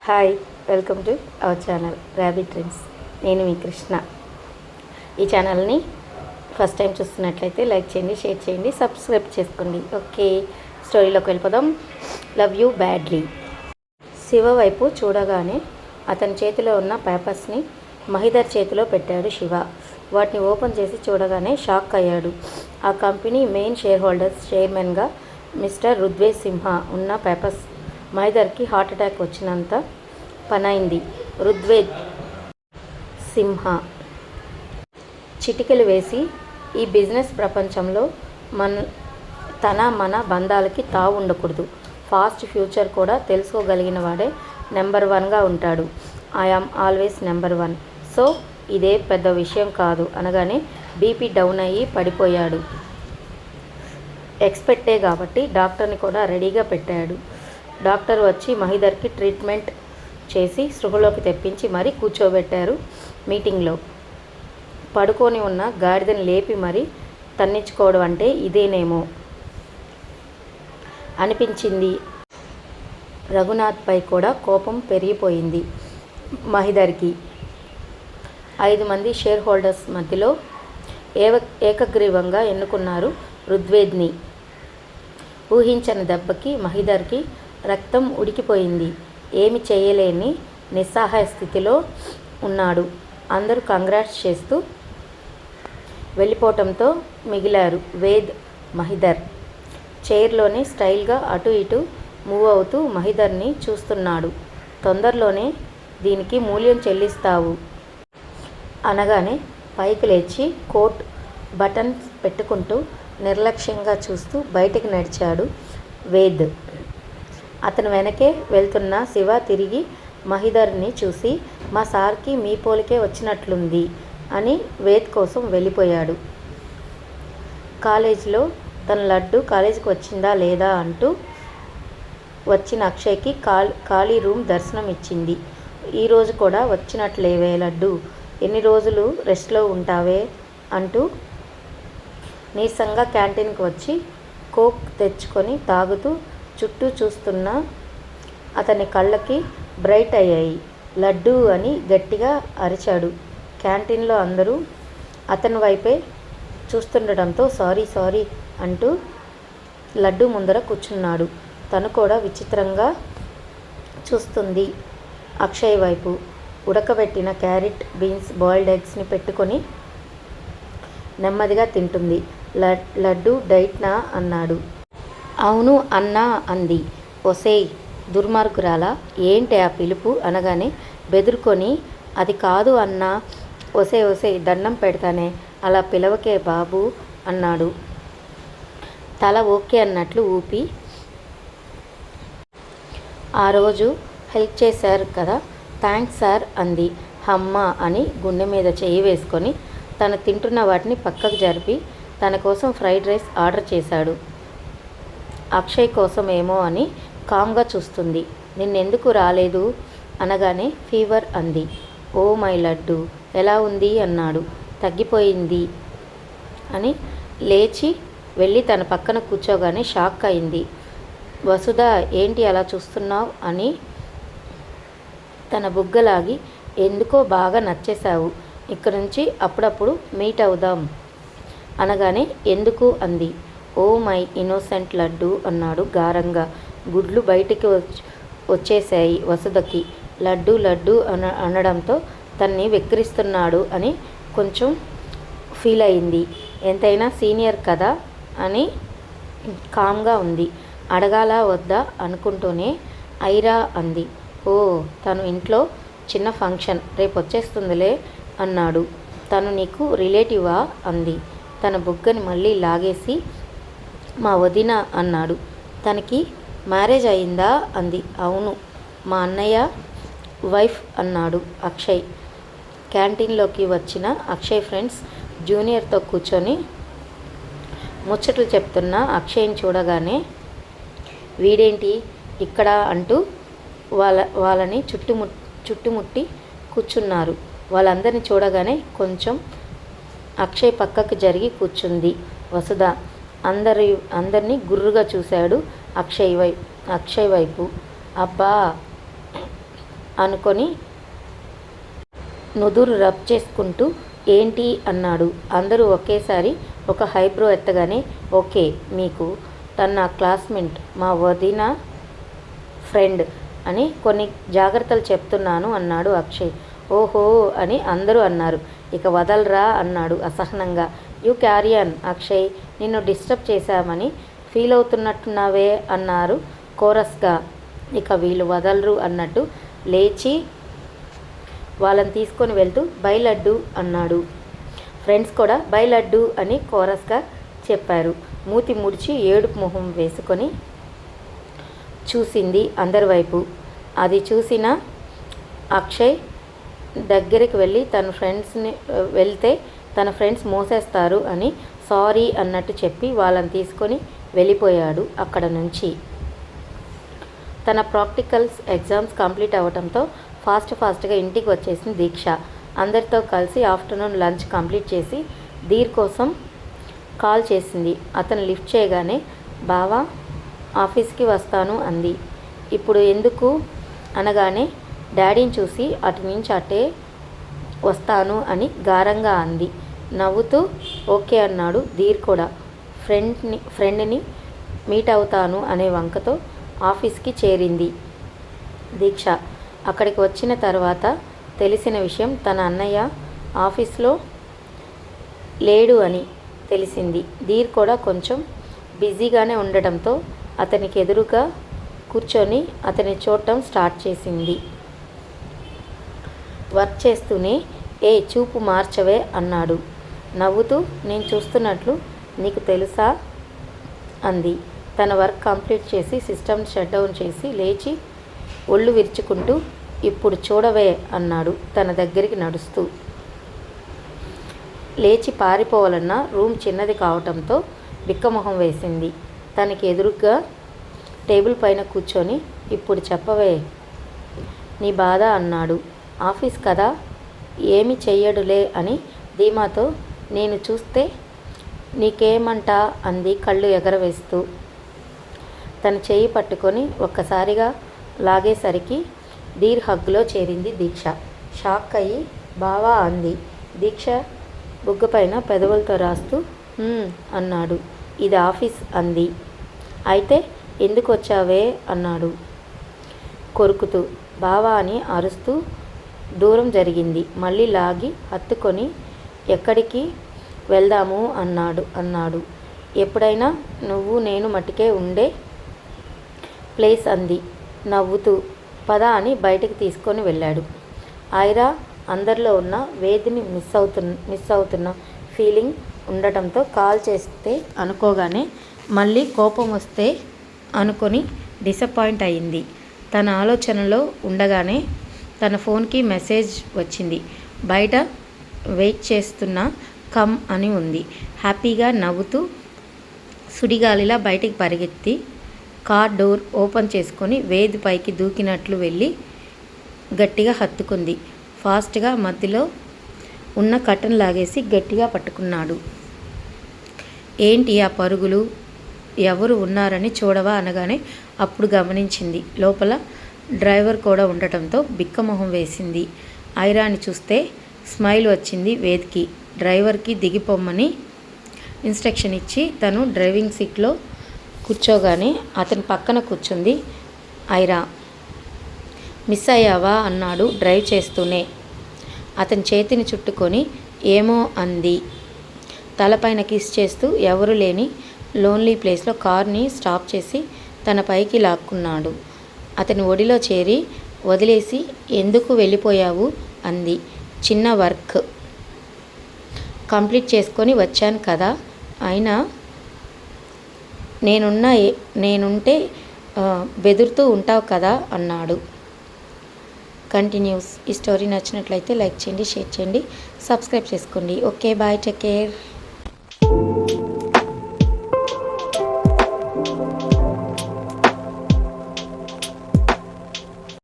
Hi, welcome to our channel rabbit trends. నేను మీ కృష్ణ. ఈ ఛానల్ని ఫస్ట్ టైం చూస్తున్నట్లయితే లైక్ చేయండి, షేర్ చేయండి, సబ్స్క్రైబ్ చేసుకోండి. ఓకే, స్టోరీలోకి వెళ్ళిపోదాం. Love you badly. శివ వైపు చూడగానే అతని చేతిలో ఉన్న పేపర్స్ని మహిదర్ చేతిలో పెట్టాడు శివ. వాటిని ఓపెన్ చేసి చూడగానే షాక్ అయ్యాడు. ఆ కంపెనీ మెయిన్ షేర్ హోల్డర్స్ చైర్మన్గా మిస్టర్ రుద్వేజ్ సింహ ఉన్న పేపర్స్. మహిదర్కి హార్ట్ అటాక్ వచ్చినంత పనైంది. రుద్వేజ్ సింహ చిటికెలు వేసి ఈ బిజినెస్ ప్రపంచంలో మన బంధాలకి తావు ఉండకూడదు. ఫాస్ట్ ఫ్యూచర్ కూడా తెలుసుకోగలిగిన వాడే నెంబర్ 1గా ఉంటాడు. I am always number 1. సో ఇదే పెద్ద విషయం కాదు అనగానే బీపీ డౌన్ అయ్యి పడిపోయాడు. ఎక్స్పెక్టే కాబట్టి డాక్టర్ని కూడా రెడీగా పెట్టాడు. డాక్టర్ వచ్చి మహిదర్కి ట్రీట్మెంట్ చేసి స్పృహలోకి తెప్పించి మరీ కూర్చోబెట్టారు. మీటింగ్లో పడుకొని ఉన్న గాడిదని లేపి మరీ తన్నించుకోవడం అంటే ఇదేనేమో అనిపించింది. రఘునాథ్పై కూడా కోపం పెరిగిపోయింది. మహిదర్కి 5 మంది షేర్ హోల్డర్స్ మధ్యలో ఏకగ్రీవంగా ఎన్నుకున్నారు రుద్వేద్ని. ఊహించని దెబ్బకి మహిదర్కి రక్తం ఉడికిపోయింది. ఏమి చేయలేని నిస్సహాయ స్థితిలో ఉన్నాడు. అందరూ కంగ్రాట్స్ చేస్తూ వెళ్ళిపోవటంతో మిగిలారు వేద్, మహిదర్. చైర్లోనే స్టైల్గా అటు ఇటు మూవ్ అవుతూ మహిదర్ని చూస్తున్నాడు. తొందరలోనే దీనికి మూల్యం చెల్లిస్తావు అనగానే పైకి లేచి కోట్ బటన్స్ పెట్టుకుంటూ నిర్లక్ష్యంగా చూస్తూ బయటికి నడిచాడు వేద్. అతను వెనకే వెళ్తున్న శివ తిరిగి మహిదర్ని చూసి మా సార్కి మీ పోలికే వచ్చినట్లుంది అని వేద్ కోసం వెళ్ళిపోయాడు. కాలేజీలో తన లడ్డు కాలేజీకి వచ్చిందా లేదా అంటూ వచ్చిన అక్షయ్కి ఖాళీ రూమ్ దర్శనం ఇచ్చింది. ఈరోజు కూడా వచ్చినట్లేవే లడ్డు, ఎన్ని రోజులు రెస్ట్లో ఉంటావే అంటూ నీరసంగా క్యాంటీన్కి వచ్చి కోక్ తెచ్చుకొని తాగుతూ చుట్టూ చూస్తున్న అతని కళ్ళకి బ్రైట్ అయ్యాయి. లడ్డు అని గట్టిగా అరిచాడు. క్యాంటీన్లో అందరూ అతని వైపే చూస్తుండటంతో సారీ అంటూ లడ్డు ముందర కూర్చున్నాడు. తను కూడా విచిత్రంగా చూస్తుంది అక్షయ్ వైపు. ఉడకబెట్టిన క్యారెట్, బీన్స్, బాయిల్డ్ ఎగ్స్ని పెట్టుకొని నెమ్మదిగా తింటుంది. లడ్డు డైట్నా అన్నాడు. అవును అన్నా అంది. ఒసేయ్ దుర్మార్గురాలా, ఏంటి ఆ పిలుపు అనగానే బెదురుకొని అది కాదు అన్నా. ఒసే దండం పెడతానే, అలా పిలవకే బాబు అన్నాడు తల ఓకే అన్నట్లు ఊపి. ఆ రోజు హెల్ప్ చేశారు కదా, థ్యాంక్స్ సార్ అంది. హమ్మ అని గుండె మీద చెయ్యి వేసుకొని తను తింటున్న వాటిని పక్కకు జరిపి తన కోసం ఫ్రైడ్ రైస్ ఆర్డర్ చేశాడు. అక్షయ్ కోసం ఏమో అని కామ్గా చూస్తుంది. నిన్నెందుకు రాలేదు అనగానే ఫీవర్ అంది. ఓ మై లడ్డు ఎలా ఉంది అన్నాడు. తగ్గిపోయింది అని లేచి వెళ్ళి తన పక్కన కూర్చోగానే షాక్ అయింది. వసుధ ఏంటి అలా చూస్తున్నావు అని తన బుగ్గలాగి ఎందుకో బాగా నచ్చేశావు, ఇక్కడి నుంచి అప్పుడప్పుడు మీట్ అవుదాం అనగానే ఎందుకు అంది. ఓ మై ఇన్నోసెంట్ లడ్డు అన్నాడు గారంగా. గుడ్లు బయటికి వచ్చేశాయి వసుధకి. లడ్డు అనడంతో తన్ని వెక్కిరిస్తున్నాడు అని కొంచెం ఫీల్ అయింది. ఎంతైనా సీనియర్ కదా అని కామ్గా ఉంది. అడగాలా వద్దా అనుకుంటూనే ఐరా అంది. ఓ తను ఇంట్లో చిన్న ఫంక్షన్, రేపు వచ్చేస్తుందిలే అన్నాడు. తను నీకు రిలేటివా అంది. తన బుగ్గని మళ్ళీ లాగేసి మా వదిన అన్నాడు. తనకి మ్యారేజ్ అయిందా అంది. అవును మా అన్నయ్య వైఫ్ అన్నాడు అక్షయ్. క్యాంటీన్లోకి వచ్చిన అక్షయ్ ఫ్రెండ్స్ జూనియర్తో కూర్చొని ముచ్చట్లు చెప్తున్న అక్షయ్ని చూడగానే వీడేంటి ఇక్కడ అంటూ వాళ్ళని చుట్టుముట్టి కూర్చున్నారు. వాళ్ళందరినీ చూడగానే కొంచెం అక్షయ్ పక్కకు జరిగి కూర్చుంది వసుధ. అందరినీ గుర్రుగా చూశాడు అక్షయ్ వైపు. అబ్బా అనుకొని నుదురు రబ్ చేసుకుంటూ ఏంటి అన్నాడు. అందరూ ఒకేసారి ఒక హైబ్రో ఎత్తగానే ఓకే మీకు తన నా క్లాస్మేట్ మా వదిన ఫ్రెండ్ అని కొన్ని జాగ్రత్తలు చెప్తున్నాను అన్నాడు అక్షయ్. ఓహో అని అందరూ అన్నారు. ఇక వదలరా అన్నాడు అసహనంగా. యూ క్యారియన్ అక్షయ్, నిన్ను డిస్టర్బ్ చేశామని ఫీల్ అవుతున్నట్టున్నావే అన్నారు కోరస్గా. ఇక వీళ్ళు వదలరు అన్నట్టు లేచి వాళ్ళని తీసుకొని వెళ్తూ బై లడ్డు అన్నాడు. ఫ్రెండ్స్ కూడా బై లడ్డు అని కోరస్గా చెప్పారు. మూతి ముడిచి ఏడుపు మొహం వేసుకొని చూసింది అందరి వైపు. అది చూసిన అక్షయ్ దగ్గరికి వెళ్ళి తన ఫ్రెండ్స్ మోసేస్తారు అని సారీ అన్నట్టు చెప్పి వాళ్ళని తీసుకొని వెళ్ళిపోయాడు అక్కడ నుంచి. తన ప్రాక్టికల్స్ ఎగ్జామ్స్ కంప్లీట్ అవ్వడంతో ఫాస్ట్గా ఇంటికి వచ్చేసింది దీక్ష. అందరితో కలిసి ఆఫ్టర్నూన్ లంచ్ కంప్లీట్ చేసి ధీర్ కోసం కాల్ చేసింది. అతను లిఫ్ట్ చేయగానే బావా ఆఫీస్కి వస్తాను అంది. ఇప్పుడు ఎందుకు అనగానే డాడీని చూసి అటు నుంచి అటే వస్తాను అని గారంగా అంది. నవ్వుతూ ఓకే అన్నాడు ధీర్ కూడా. ఫ్రెండ్ని మీట్ అవుతాను అనే వంకతో ఆఫీస్కి చేరింది దీక్ష. అక్కడికి వచ్చిన తర్వాత తెలిసిన విషయం తన అన్నయ్య ఆఫీస్లో లేడు అని తెలిసింది. ధీర్ కూడా కొంచెం బిజీగానే ఉండడంతో అతనికి ఎదురుగా కూర్చొని అతని చూడటం స్టార్ట్ చేసింది. వర్క్ చేస్తూనే ఏ చూపు మార్చవే అన్నాడు నవ్వుతూ. నేను చూస్తున్నట్లు నీకు తెలుసా అంది. తన వర్క్ కంప్లీట్ చేసి సిస్టమ్ షట్ డౌన్ చేసి లేచి ఒళ్ళు విరుచుకుంటూ ఇప్పుడు చూడవే అన్నాడు తన దగ్గరికి నడుస్తూ. లేచి పారిపోవాలన్న రూమ్ చిన్నది కావటంతో బిక్కమొహం వేసింది. తనకి ఎదురుగా టేబుల్ పైన కూర్చొని ఇప్పుడు చెప్పవే నీ బాధ అన్నాడు. ఆఫీస్ కదా ఏమి చెయ్యడులే అని ధీమాతో నేను చూస్తే నీకేమంటా అంది కళ్ళు ఎగరవేస్తూ. తన చేయి పట్టుకొని ఒక్కసారిగా లాగేసరికి ధీర్ హగ్లో చేరింది దీక్ష. షాక్ అయ్యి బావా అంది. దీక్ష బుగ్గపైన పెదవులతో రాస్తూ అన్నాడు. ఇది ఆఫీస్ అంది. అయితే ఎందుకు వచ్చావే అన్నాడు కొరుకుతూ. బావా అని అరుస్తూ దూరం జరిగింది. మళ్ళీ లాగి హత్తుకొని ఎక్కడికి వెళ్దాము అన్నాడు. ఎప్పుడైనా నువ్వు నేను మట్టుకే ఉండే ప్లేస్ అంది నవ్వుతూ. పద అని బయటకు తీసుకొని వెళ్ళాడు. ఐరా అందరిలో ఉన్న వేదిని మిస్ అవుతున్న ఫీలింగ్ ఉండటంతో కాల్ చేస్తే అనుకోగానే మళ్ళీ కోపం వస్తే అనుకొని డిసప్పాయింట్ అయింది. తన ఆలోచనలో ఉండగానే తన ఫోన్కి మెసేజ్ వచ్చింది. బయట వెయిట్ చేస్తున్న కమ్ అని ఉంది. హ్యాపీగా నవ్వుతూ సుడిగాలిలా బయటికి పరిగెత్తి కార్ డోర్ ఓపెన్ చేసుకొని వేది పైకి దూకినట్లు వెళ్ళి గట్టిగా హత్తుకుంది. ఫాస్ట్గా మధ్యలో ఉన్న కట్టను లాగేసి గట్టిగా పట్టుకున్నాడు. ఏంటి ఆ పరుగులు, ఎవరు ఉన్నారని చూడవా అనగానే అప్పుడు గమనించింది లోపల డ్రైవర్ కూడా ఉండటంతో బిక్కమొహం వేసింది. ఐరాని చూస్తే స్మైల్ వచ్చింది వేద్కి. డ్రైవర్కి దిగిపోమ్మని ఇన్స్ట్రక్షన్ ఇచ్చి తను డ్రైవింగ్ సీట్లో కూర్చోగానే అతని పక్కన కూర్చుంది ఐరా. మిస్ అయ్యావా అన్నాడు డ్రైవ్ చేస్తూనే. అతని చేతిని చుట్టుకొని ఏమో అంది తలపైన కిస్ చేస్తూ. ఎవరు లేని లోన్లీ ప్లేస్లో కార్ని స్టాప్ చేసి తన పైకి లాక్కున్నాడు. అతని ఒడిలో చేరి వదిలేసి ఎందుకు వెళ్ళిపోయావు అంది. చిన్న వర్క్ కంప్లీట్ చేసుకొని వచ్చాను కదా, అయినా నేనుంటే బెదురుతూ ఉంటావు కదా అన్నాడు. కంటిన్యూస్. ఈ స్టోరీ నచ్చినట్లయితే లైక్ చేయండి, షేర్ చేయండి, సబ్స్క్రైబ్ చేసుకోండి. Okay bye, take care.